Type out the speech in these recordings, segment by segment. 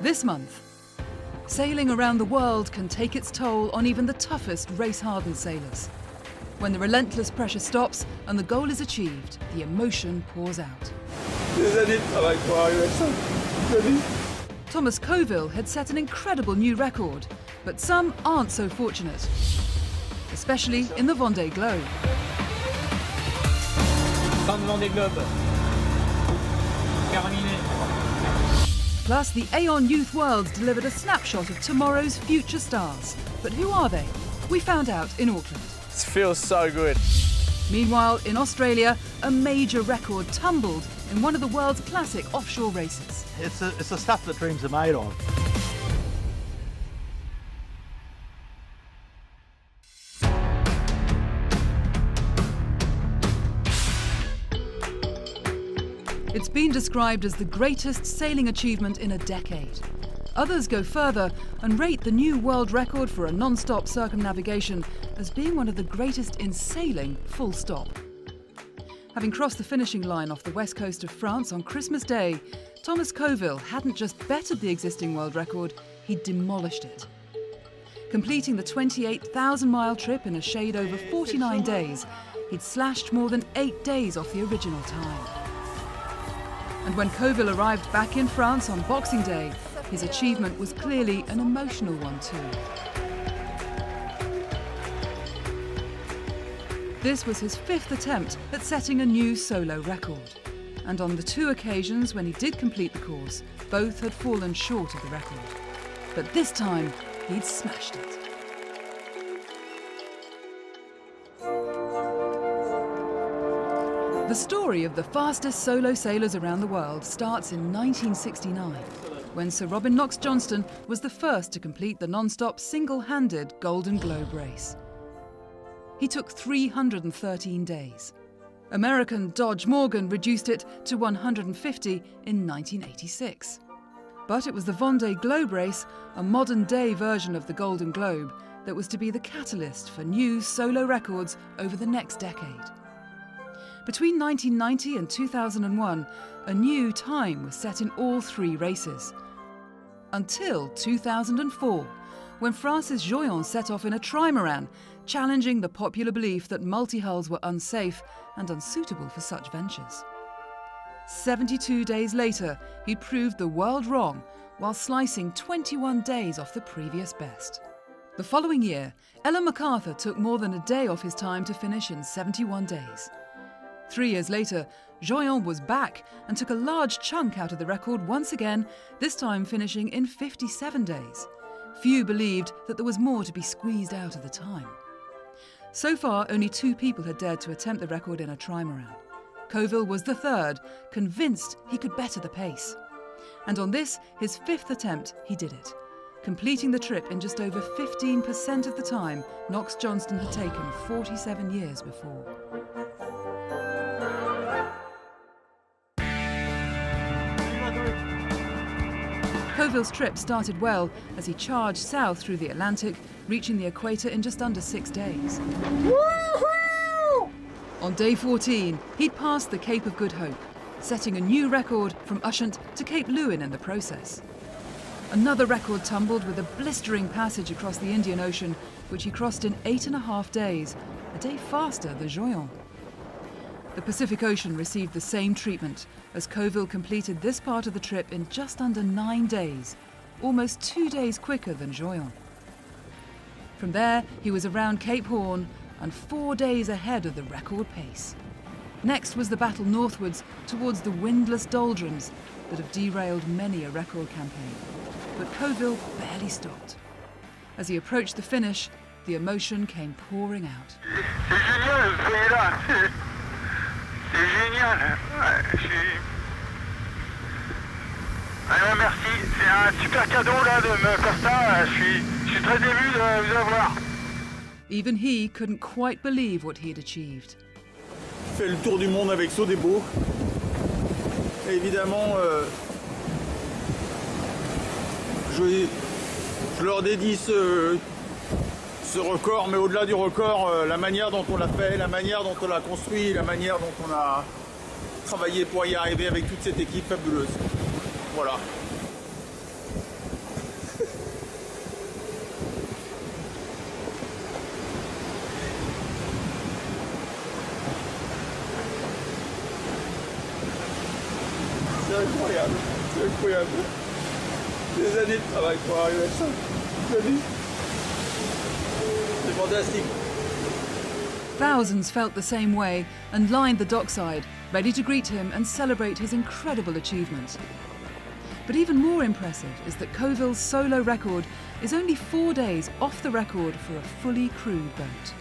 This month, sailing around the world can take its toll on even the toughest race-hardened sailors. When the relentless pressure stops and the goal is achieved, the emotion pours out. Thomas Covile had set an incredible new record, but some aren't so fortunate, especially in the Vendée Globe. Plus, the Aeon Youth World delivered a snapshot of tomorrow's future stars. But who are they? We found out in Auckland. It feels so good. Meanwhile, in Australia, a major record tumbled in one of the world's classic offshore races. It's the stuff that dreams are made of. It's been described as the greatest sailing achievement in a decade. Others go further and rate the new world record for a non-stop circumnavigation as being one of the greatest in sailing, full stop. Having crossed the finishing line off the west coast of France on Christmas Day, Thomas Covile hadn't just bettered the existing world record, he demolished it. Completing the 28,000-mile trip in a shade over 49 days, he'd slashed more than 8 days off the original time. And when Covile arrived back in France on Boxing Day, his achievement was clearly an emotional one too. This was his 5th attempt at setting a new solo record. And on the 2 occasions when he did complete the course, both had fallen short of the record. But this time, he'd smashed it. The story of the fastest solo sailors around the world starts in 1969, when Sir Robin Knox-Johnston was the first to complete the non-stop single-handed Golden Globe race. He took 313 days. American Dodge Morgan reduced it to 150 in 1986. But it was the Vendée Globe race, a modern-day version of the Golden Globe, that was to be the catalyst for new solo records over the next decade. Between 1990 and 2001, a new time was set in all 3 races. Until 2004, when France's Joyon set off in a trimaran, challenging the popular belief that multi-hulls were unsafe and unsuitable for such ventures. 72 days later, he proved the world wrong while slicing 21 days off the previous best. The following year, Ella MacArthur took more than a day off his time to finish in 71 days. 3 years later, Joyon was back and took a large chunk out of the record once again, this time finishing in 57 days. Few believed that there was more to be squeezed out of the time. So far, only 2 people had dared to attempt the record in a trimaran. Covile was the 3rd, convinced he could better the pace. And on this, his 5th attempt, he did it, completing the trip in just over 15% of the time Knox-Johnston had taken 47 years before. Covile's trip started well as he charged south through the Atlantic, reaching the equator in just under 6 days. Woo-hoo! On day 14, he'd passed the Cape of Good Hope, setting a new record from Ushant to Cape Lewin in the process. Another record tumbled with a blistering passage across the Indian Ocean, which he crossed in 8.5 days, a day faster than Joyon. The Pacific Ocean received the same treatment, as Covile completed this part of the trip in just under 9 days, almost 2 days quicker than Joyon. From there, he was around Cape Horn and 4 days ahead of the record pace. Next was the battle northwards towards the windless doldrums that have derailed many a record campaign. But Covile barely stopped. As he approached the finish, the emotion came pouring out. C'est génial. Merci. C'est un super cadeau là de me faire ça. Je suis très ému de vous avoir. Even he couldn't quite believe what he had achieved. Fait le tour du monde avec saut des beaux. Et évidemment, je leur dédie ce record, mais au-delà du record, la manière dont on l'a fait, la manière dont on l'a construit, la manière dont on a travaillé pour y arriver avec toute cette équipe fabuleuse. Voilà. incroyable, c'est incroyable. Des années de travail pour arriver à ça. C'est fantastique. Thousands felt the same way and lined the dockside, ready to greet him and celebrate his incredible achievement. But even more impressive is that Covile's solo record is only 4 days off the record for a fully crewed boat.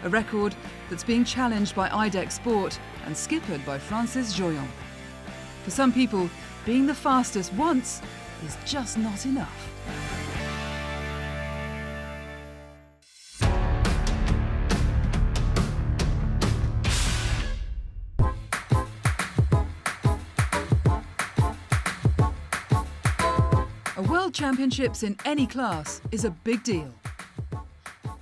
A record that's being challenged by IDEC Sport and skippered by Francis Joyon. For some people, being the fastest once is just not enough. A World Championships in any class is a big deal.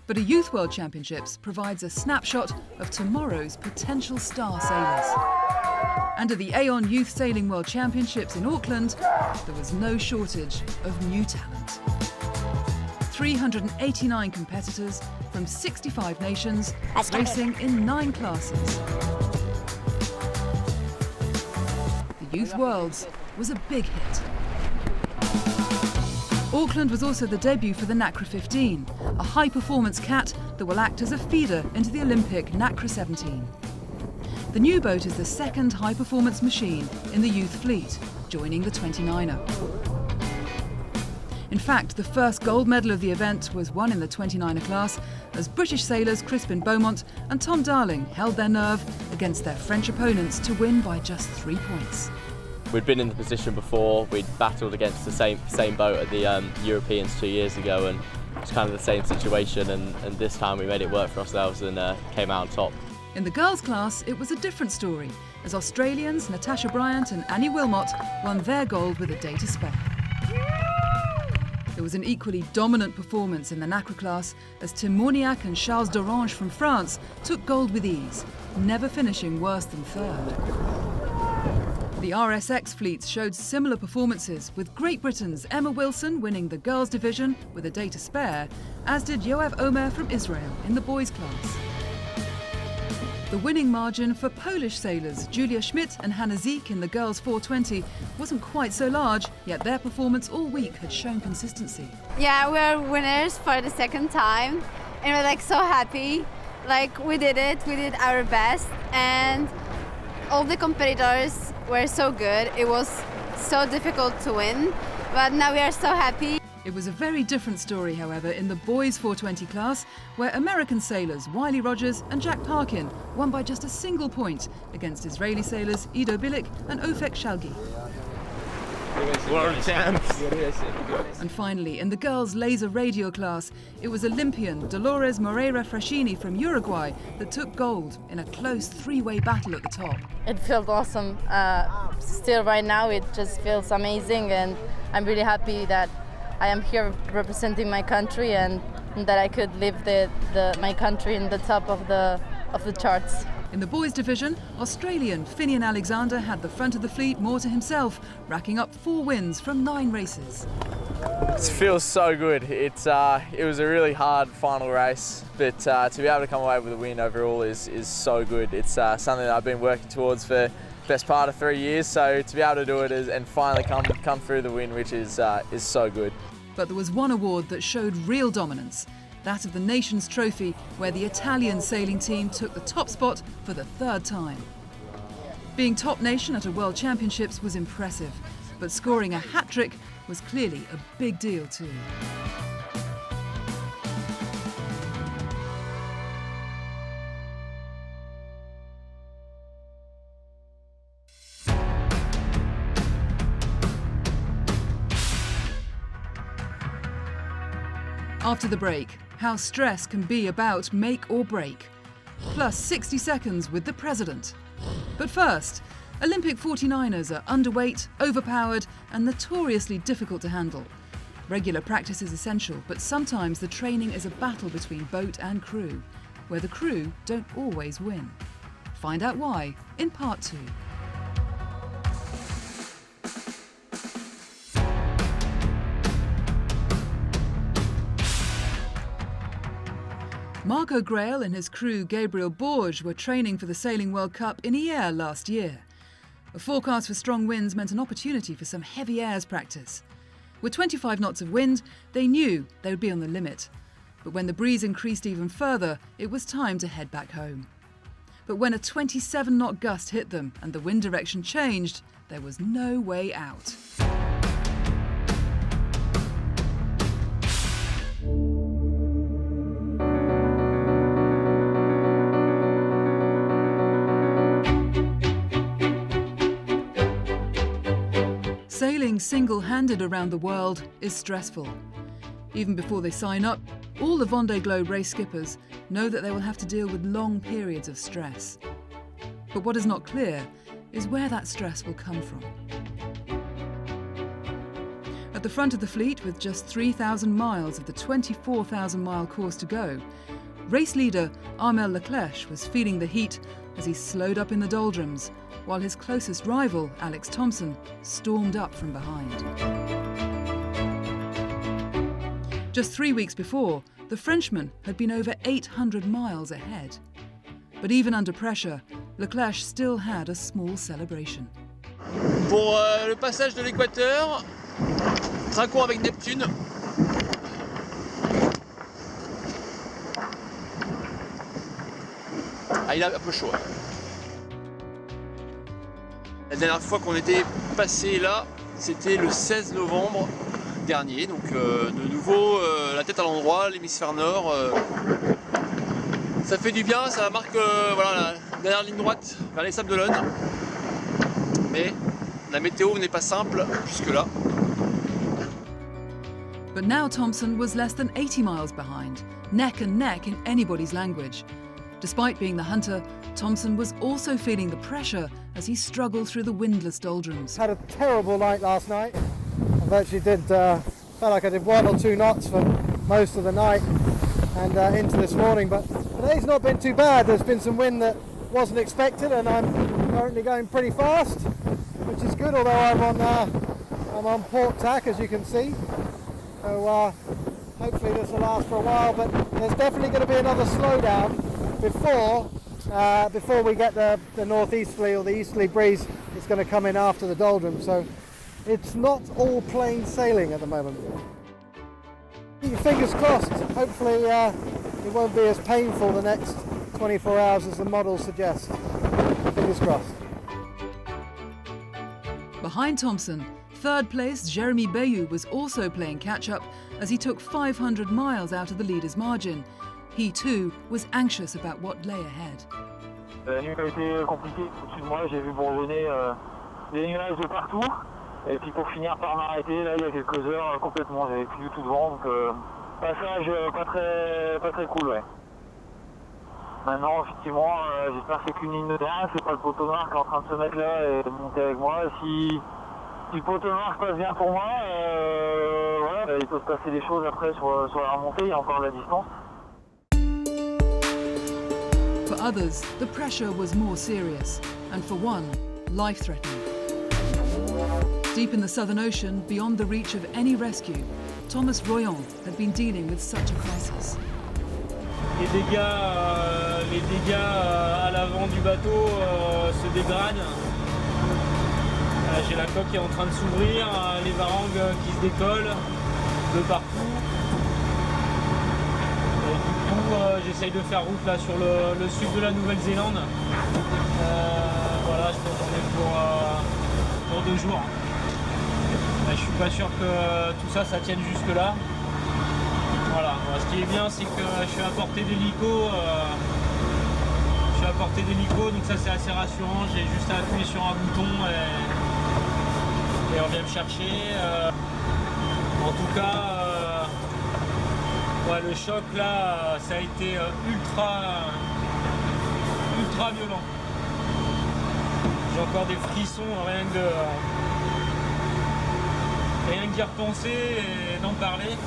But a Youth World Championships provides a snapshot of tomorrow's potential star sailors. And at the Aon Youth Sailing World Championships in Auckland, there was no shortage of new talent. 389 competitors from 65 nations racing in 9 classes. The Youth Worlds was a big hit. Auckland was also the debut for the NACRA 15, a high-performance cat that will act as a feeder into the Olympic NACRA 17. The new boat is the second high-performance machine in the youth fleet, joining the 29er. In fact, the first gold medal of the event was won in the 29er class as British sailors Crispin Beaumont and Tom Darling held their nerve against their French opponents to win by just 3 points. We'd been in the position before, we'd battled against the same boat at the Europeans 2 years ago, and it's kind of the same situation, and this time we made it work for ourselves and came out on top. In the girls' class, it was a different story, as Australians Natasha Bryant and Annie Wilmot won their gold with a day to spare. There was an equally dominant performance in the NACRA class as Tim Morniac and Charles d'Orange from France took gold with ease, never finishing worse than third. The RSX fleets showed similar performances, with Great Britain's Emma Wilson winning the girls' division with a day to spare, as did Yoav Omer from Israel in the boys' class. The winning margin for Polish sailors Julia Schmidt and Hanna Ziek in the girls' 420 wasn't quite so large, yet their performance all week had shown consistency. Yeah, we're winners for the second time, and we're so happy. We did it, we did our best, and all the competitors were so good. It was so difficult to win, but now we are so happy. It was a very different story, however, in the boys' 420 class, where American sailors Wiley Rogers and Jack Parkin won by just a single point against Israeli sailors Ido Bilik and Ofek Shalgi. World champs! And finally, in the girls' laser radio class, it was Olympian Dolores Moreira Frashini from Uruguay that took gold in a close 3-way battle at the top. It felt awesome. Still right now it just feels amazing, and I'm really happy that I am here representing my country and that I could live my country in the top of the charts. In the boys' division, Australian Finian Alexander had the front of the fleet more to himself, racking up 4 wins from 9 races. It feels so good. It was a really hard final race, but to be able to come away with a win overall is so good. It's something that I've been working towards for the best part of 3 years, so to be able to do it and finally come through the win, which is so good. But there was one award that showed real dominance, that of the Nations Trophy, where the Italian sailing team took the top spot for the 3rd time. Being top nation at a World Championships was impressive, but scoring a hat-trick was clearly a big deal too. After the break, how stress can be about make or break. Plus 60 seconds with the president. But first, Olympic 49ers are underweight, overpowered, and notoriously difficult to handle. Regular practice is essential, but sometimes the training is a battle between boat and crew, where the crew don't always win. Find out why in part 2. Marco Grail and his crew Gabriel Borge were training for the Sailing World Cup in Hyères last year. A forecast for strong winds meant an opportunity for some heavy airs practice. With 25 knots of wind, they knew they would be on the limit. But when the breeze increased even further, it was time to head back home. But when a 27-knot gust hit them and the wind direction changed, there was no way out. Sailing single-handed around the world is stressful. Even before they sign up, all the Vendée Globe race skippers know that they will have to deal with long periods of stress. But what is not clear is where that stress will come from. At the front of the fleet, with just 3,000 miles of the 24,000-mile course to go, race leader Cleac'h was feeling the heat as he slowed up in the doldrums, while his closest rival, Alex Thomson, stormed up from behind. Just 3 weeks before, the Frenchman had been over 800 miles ahead. But even under pressure, Cleac'h still had a small celebration. Pour le passage de l'équateur, trinquons avec Neptune. Ah, il a un peu chaud. La dernière fois qu'on était passé là, c'était le 16 novembre dernier. Donc de nouveau, la tête à l'endroit, l'hémisphère nord. Ça fait du bien, ça marque voilà, la dernière ligne droite vers les Sables d'Olonne. Mais la météo n'est pas simple jusque-là. But now Thomson was less than 80 miles behind, neck and neck in anybody's language. Despite being the hunter, Thomson was also feeling the pressure as he struggled through the windless doldrums. Had a terrible night last night. I actually felt like I did 1 or 2 knots for most of the night and into this morning, but today's not been too bad. There's been some wind that wasn't expected and I'm currently going pretty fast, which is good, although I'm on port tack, as you can see. So hopefully this will last for a while, but there's definitely going to be another slowdown before we get the northeasterly or the easterly breeze that's going to come in after the doldrums. So it's not all plain sailing at the moment. Fingers crossed. Hopefully it won't be as painful the next 24 hours as the models suggest. Fingers crossed. Behind Thomson, third place Jérémy Bayou was also playing catch-up as he took 500 miles out of the leader's margin. He too was anxious about what lay ahead. La nuit a été compliquée. Au-dessus de moi, j'ai vu bourgeonner des nuages de partout. Et puis pour finir par m'arrêter, là, il y a quelques heures, complètement, j'avais plus du tout de vent. Donc passage pas très cool, ouais. Maintenant, effectivement, j'espère que c'est qu'une ligne de terrain, c'est pas le poteau noir qui est en train de se mettre là et de monter avec moi. Si le poteau noir se passe bien pour moi, voilà, il peut se passer des choses après sur la remontée, il y a encore de la distance. For others, the pressure was more serious, and for one, life-threatening. Deep in the Southern Ocean, beyond the reach of any rescue, Thomas Royan had been dealing with such a crisis. Les dégâts à l'avant du bateau se dégradent. J'ai la coque qui est en train de s'ouvrir, les varangues qui se décollent de partout. Et du coup, j'essaye de faire route là sur le sud de la Nouvelle-Zélande. Voilà, je pense qu'on est pour 2 jours. Je suis pas sûr que tout ça tienne jusque là. Voilà. Ce qui est bien, c'est que je suis à portée d'hélico. Donc ça c'est assez rassurant. J'ai juste à appuyer sur un bouton et on vient me chercher. En tout cas, ouais, le choc là, ça a été ultra violent. J'ai encore des frissons, rien que d'y repenser et d'en parler.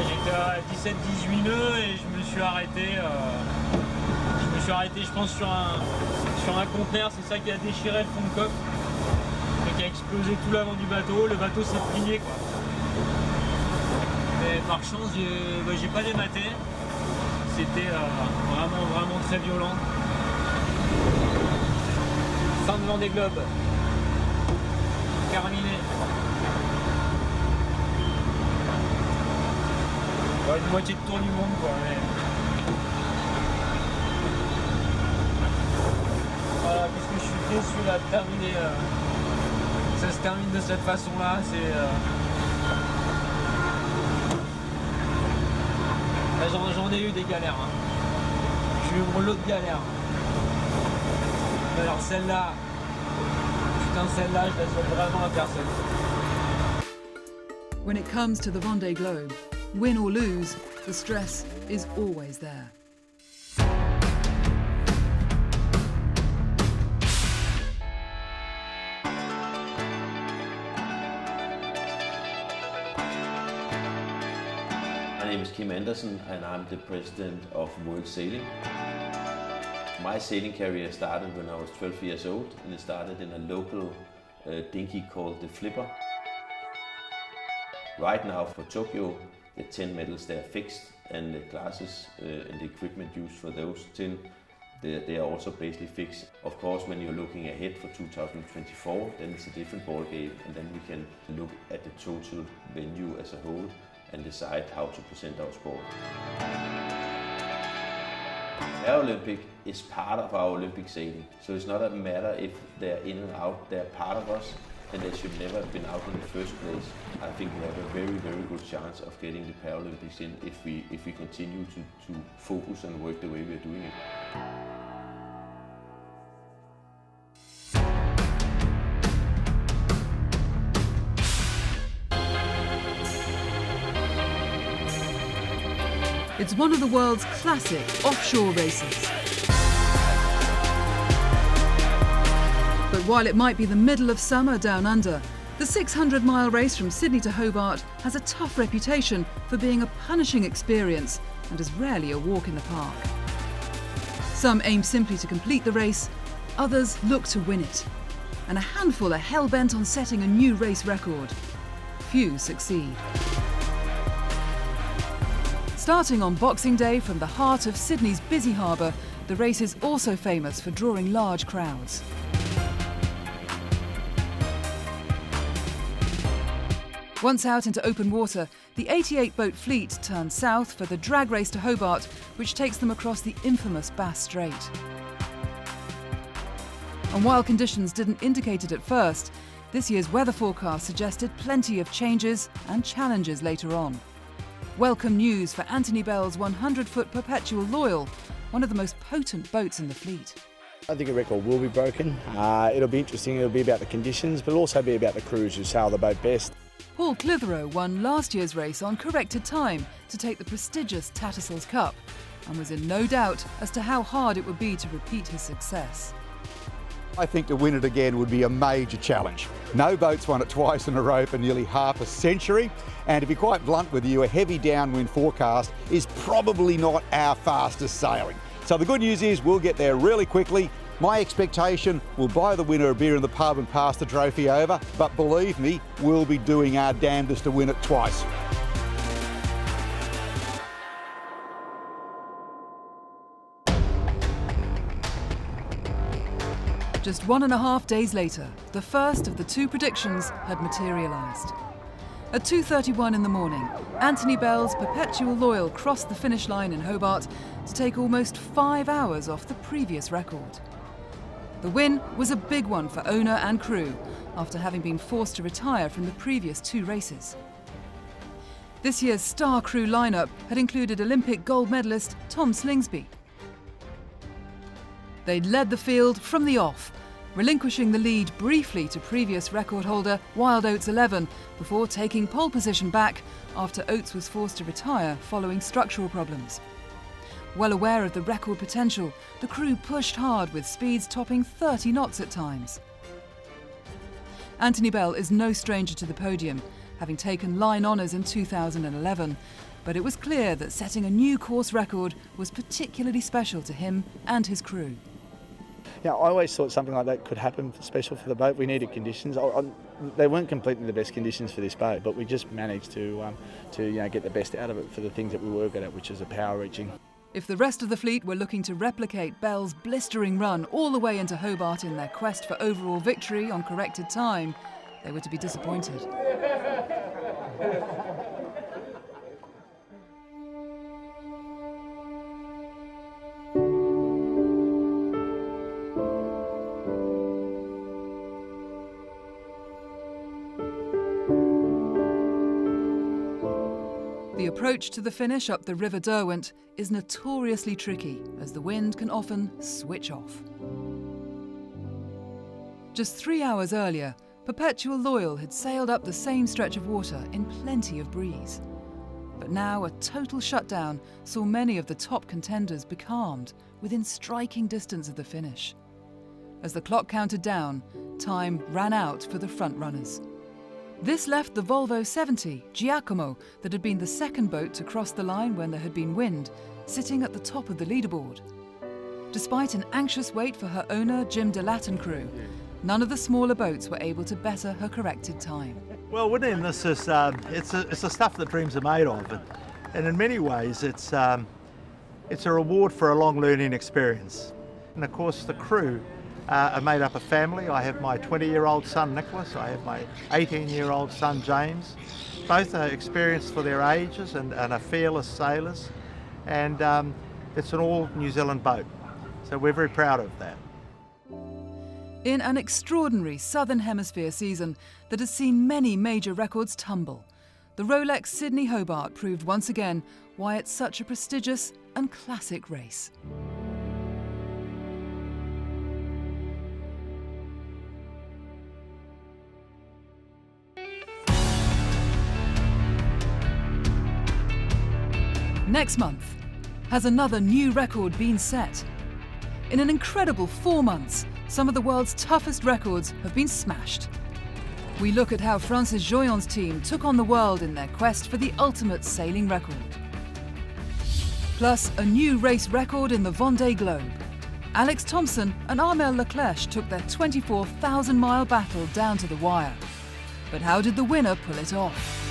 J'étais à 17-18 nœuds et je me suis arrêté je pense sur un conteneur, c'est ça qui a déchiré le fond de coque et qui a explosé tout l'avant du bateau. Le bateau s'est plié quoi. Mais par chance j'ai pas dématé. C'était vraiment très violent. Fin de Vendée Globe. Terminé. Ouais, une moitié de tour du monde quoi. Mais... Voilà, qu'est-ce que je suis déçu là de terminer. Ça se termine de cette façon-là. J'en ai eu des galères. Hein. J'ai eu mon lot de galères. Alors celle-là, putain celle-là, je la souhaite vraiment à personne. When it comes to the Vendée Globe, win or lose, the stress is always there. My name is Kim Andersen and I'm the president of World Sailing. My sailing career started when I was 12 years old and it started in a local dinghy called the Flipper. Right now for Tokyo, the 10 medals they are fixed and the classes and the equipment used for those 10 they are also basically fixed. Of course, when you're looking ahead for 2024, then it's a different ball game and then we can look at the total venue as a whole and decide how to present our sport. Paralympic is part of our Olympic sailing, so it's not a matter if they're in and out, they're part of us and they should never have been out in the first place. I think we have a very, very good chance of getting the Paralympics in if we continue to focus and work the way we're doing it. It's one of the world's classic offshore races. But while it might be the middle of summer down under, the 600-mile race from Sydney to Hobart has a tough reputation for being a punishing experience and is rarely a walk in the park. Some aim simply to complete the race, others look to win it. And a handful are hell-bent on setting a new race record. Few succeed. Starting on Boxing Day from the heart of Sydney's busy harbour, the race is also famous for drawing large crowds. Once out into open water, the 88-boat fleet turns south for the drag race to Hobart, which takes them across the infamous Bass Strait. And while conditions didn't indicate it at first, this year's weather forecast suggested plenty of changes and challenges later on. Welcome news for Anthony Bell's 100-foot Perpetual Loyal, one of the most potent boats in the fleet. I think a record will be broken. It'll be interesting, it'll be about the conditions, but it'll also be about the crews who sail the boat best. Paul Clitheroe won last year's race on corrected time to take the prestigious Tattersalls Cup and was in no doubt as to how hard it would be to repeat his success. I think to win it again would be a major challenge. No boats won it twice in a row for nearly half a century, and to be quite blunt with you, a heavy downwind forecast is probably not our fastest sailing. So the good news is we'll get there really quickly. My expectation, we'll buy the winner a beer in the pub and pass the trophy over, but believe me, we'll be doing our damnedest to win it twice. Just 1.5 days later, the first of the two predictions had materialised. At 2:31 in the morning, Anthony Bell's Perpetual Loyal crossed the finish line in Hobart to take almost 5 hours off the previous record. The win was a big one for owner and crew, after having been forced to retire from the previous two races. This year's star crew lineup had included Olympic gold medalist Tom Slingsby. They'd led the field from the off, relinquishing the lead briefly to previous record holder Wild Oats 11 before taking pole position back after Oates was forced to retire following structural problems. Well aware of the record potential, the crew pushed hard with speeds topping 30 knots at times. Anthony Bell is no stranger to the podium, having taken line honours in 2011, but it was clear that setting a new course record was particularly special to him and his crew. Yeah, I always thought something like that could happen, special for the boat. We needed conditions. They weren't completely the best conditions for this boat, but we just managed to get the best out of it for the things that we were good at, which is the power reaching. If the rest of the fleet were looking to replicate Bell's blistering run all the way into Hobart in their quest for overall victory on corrected time, they were to be disappointed. The approach to the finish up the River Derwent is notoriously tricky, as the wind can often switch off. Just 3 hours earlier, Perpetual Loyal had sailed up the same stretch of water in plenty of breeze. But now a total shutdown saw many of the top contenders becalmed within striking distance of the finish. As the clock counted down, time ran out for the front-runners. This left the Volvo 70, Giacomo, that had been the second boat to cross the line when there had been wind, sitting at the top of the leaderboard. Despite an anxious wait for her owner, Jim DeLatte and crew, none of the smaller boats were able to better her corrected time. Well, winning this is it's the stuff that dreams are made of, and in many ways it's a reward for a long learning experience. And of course, the crew are made up of family. I have my 20-year-old son Nicholas, I have my 18-year-old son James. Both are experienced for their ages and are fearless sailors, and it's an all New Zealand boat, so we're very proud of that. In an extraordinary Southern Hemisphere season that has seen many major records tumble, the Rolex Sydney Hobart proved once again why it's such a prestigious and classic race. Next month, has another new record been set? In an incredible 4 months, some of the world's toughest records have been smashed. We look at how Francis Joyon's team took on the world in their quest for the ultimate sailing record. Plus, a new race record in the Vendée Globe. Alex Thompson and Armel Leclerc took their 24,000-mile battle down to the wire. But how did the winner pull it off?